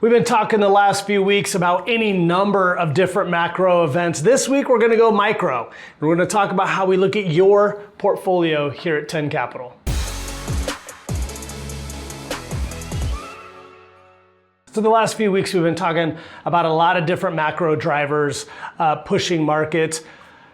We've been talking the last few weeks about any number of different macro events. This week we're going to go micro. We're going to talk about how we look at your portfolio here at 10 Capital. So the last few weeks we've been talking about a lot of different macro drivers pushing markets.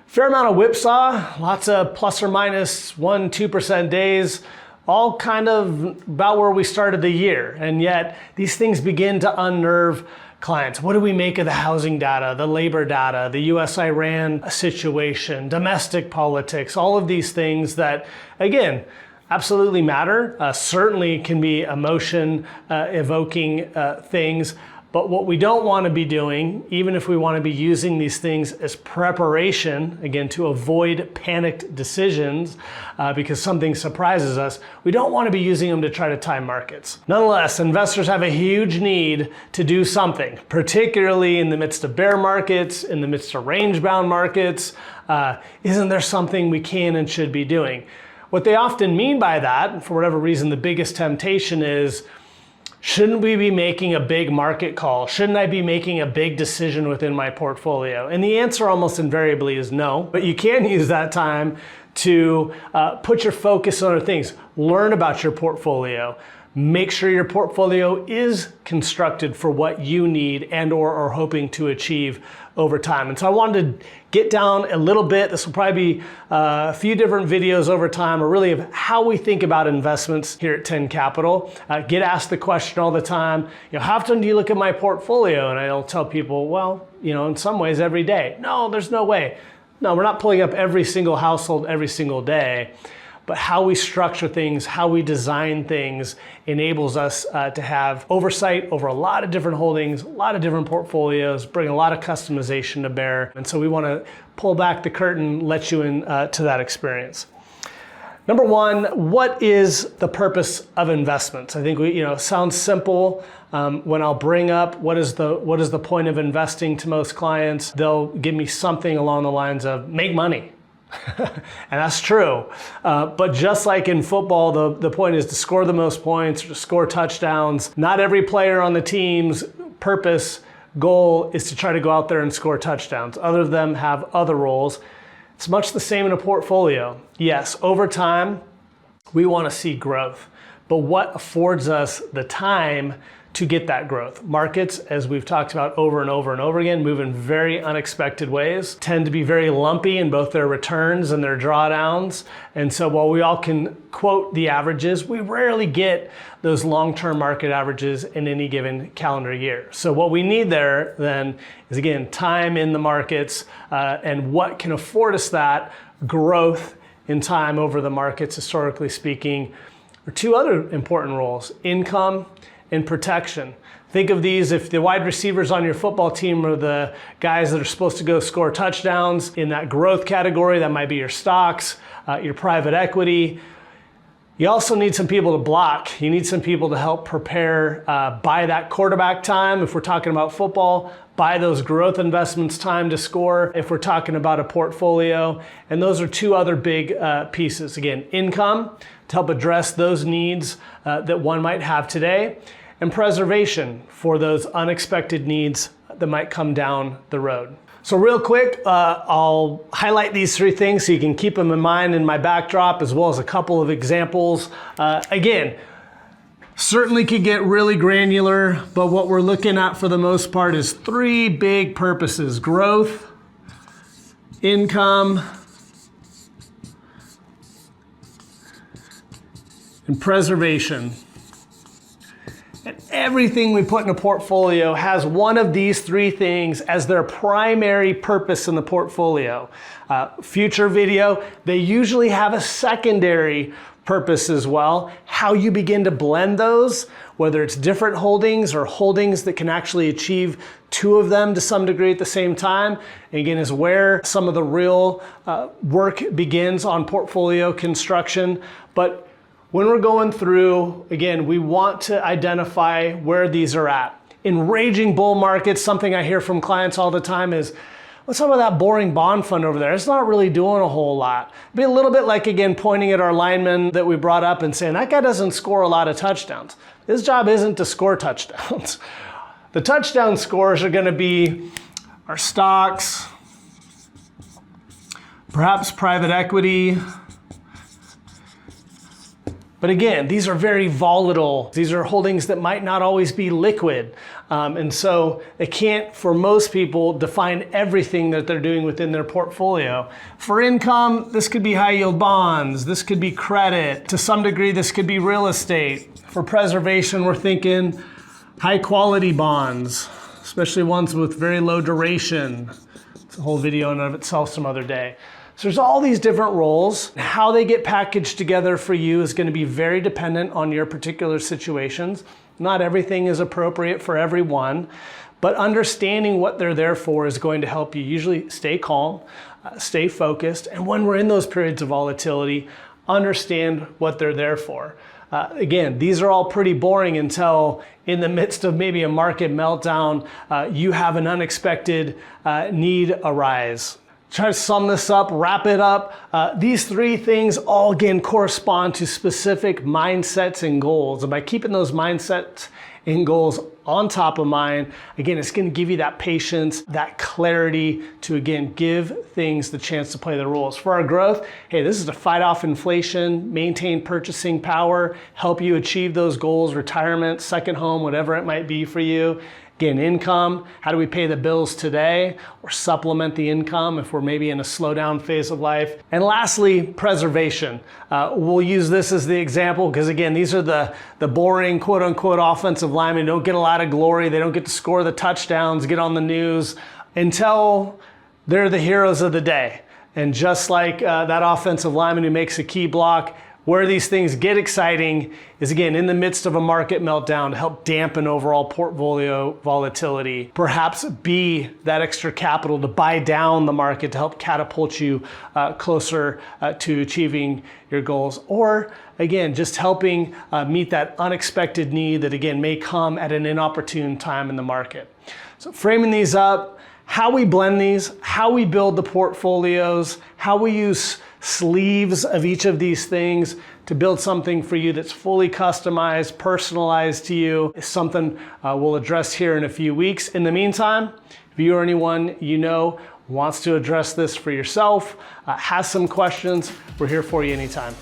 Fair amount of whipsaw, lots of plus or minus 1-2% days. All kind of about where we started the year. And yet these things begin to unnerve clients. What do we make of the housing data, the labor data, the US-Iran situation, domestic politics, all of these things that, again, absolutely matter, certainly can be emotion evoking things. But what we don't want to be doing, even if we want to be using these things as preparation, again, to avoid panicked decisions because something surprises us, we don't want to be using them to try to time markets. Nonetheless, investors have a huge need to do something, particularly in the midst of bear markets, in the midst of range-bound markets. Isn't there something we can and should be doing? What they often mean by that, for whatever reason, the biggest temptation is, shouldn't we be making a big market call? Shouldn't I be making a big decision within my portfolio? And the answer almost invariably is no, but you can use that time to put your focus on other things. Learn about your portfolio. Make sure your portfolio is constructed for what you need and or are hoping to achieve over time. And so I wanted to get down a little bit. This will probably be a few different videos over time, or really of how we think about investments here at 10 Capital. Get asked the question all the time, how often do you look at my portfolio? And I'll tell people, well, in some ways every day. No, there's no way. No, we're not pulling up every single household every single day. But how we structure things, how we design things enables us to have oversight over a lot of different holdings, a lot of different portfolios, bring a lot of customization to bear. And so we want to pull back the curtain, let you in to that experience. Number one, what is the purpose of investments? I think it sounds simple. When I'll bring up what is the point of investing to most clients, they'll give me something along the lines of make money. And that's true. But just like in football, the point is to score the most points, or to score touchdowns. Not every player on the team's purpose, goal is to try to go out there and score touchdowns. Other of them have other roles. It's much the same in a portfolio. Yes, over time, we want to see growth. But what affords us the time to get that growth? Markets, as we've talked about over and over and over again, move in very unexpected ways, tend to be very lumpy in both their returns and their drawdowns. And so while we all can quote the averages, we rarely get those long-term market averages in any given calendar year. So what we need there then is, again, time in the markets and what can afford us that growth in time over the markets, historically speaking, are two other important roles: income and protection. Think of these, if the wide receivers on your football team are the guys that are supposed to go score touchdowns, in that growth category, that might be your stocks, your private equity. You also need some people to block. You need some people to help prepare, buy that quarterback time. If we're talking about football, buy those growth investments time to score if we're talking about a portfolio. And those are two other big pieces. Again, income to help address those needs that one might have today, and preservation for those unexpected needs that might come down the road. So real quick, I'll highlight these three things so you can keep them in mind in my backdrop, as well as a couple of examples. Again, certainly could get really granular, but what we're looking at for the most part is three big purposes: growth, income, and preservation. And everything we put in a portfolio has one of these three things as their primary purpose in the portfolio. Future video, they usually have a secondary purpose as well. How you begin to blend those, whether it's different holdings or holdings that can actually achieve two of them to some degree at the same time, again, is where some of the real work begins on portfolio construction. But when we're going through, again, we want to identify where these are at. In raging bull markets, something I hear from clients all the time is, let's talk about that boring bond fund over there. It's not really doing a whole lot. It'd be a little bit like, again, pointing at our lineman that we brought up and saying, that guy doesn't score a lot of touchdowns. His job isn't to score touchdowns. The touchdown scores are going to be our stocks, perhaps private equity. But again, these are very volatile. These are holdings that might not always be liquid. And so they can't, for most people, define everything that they're doing within their portfolio. For income, this could be high yield bonds. This could be credit. To some degree, this could be real estate. For preservation, we're thinking high quality bonds, especially ones with very low duration. It's a whole video in and of itself some other day. So there's all these different roles. How they get packaged together for you is going to be very dependent on your particular situations. Not everything is appropriate for everyone, but understanding what they're there for is going to help you usually stay calm, stay focused, and when we're in those periods of volatility, understand what they're there for. Again, these are all pretty boring until in the midst of maybe a market meltdown, you have an unexpected need arise. Try to sum this up, wrap it up. These three things all again correspond to specific mindsets and goals. And by keeping those mindsets and goals on top of mind, again, it's going to give you that patience, that clarity to again give things the chance to play the rules. For our growth, hey, this is to fight off inflation, maintain purchasing power, help you achieve those goals, retirement, second home, whatever it might be for you. Again, income, how do we pay the bills today or supplement the income if we're maybe in a slowdown phase of life? And lastly, preservation. We'll use this as the example because again, these are the boring quote unquote offensive linemen. They don't get a lot of glory. They don't get to score the touchdowns, get on the news until they're the heroes of the day. And just like that offensive lineman who makes a key block, where these things get exciting is again in the midst of a market meltdown to help dampen overall portfolio volatility. Perhaps be that extra capital to buy down the market to help catapult you closer to achieving your goals. Or again, just helping meet that unexpected need that again may come at an inopportune time in the market. So framing these up, how we blend these, how we build the portfolios, how we use sleeves of each of these things to build something for you that's fully customized, personalized to you is something we'll address here in a few weeks. In the meantime, if you or anyone you know wants to address this for yourself, has some questions, we're here for you anytime.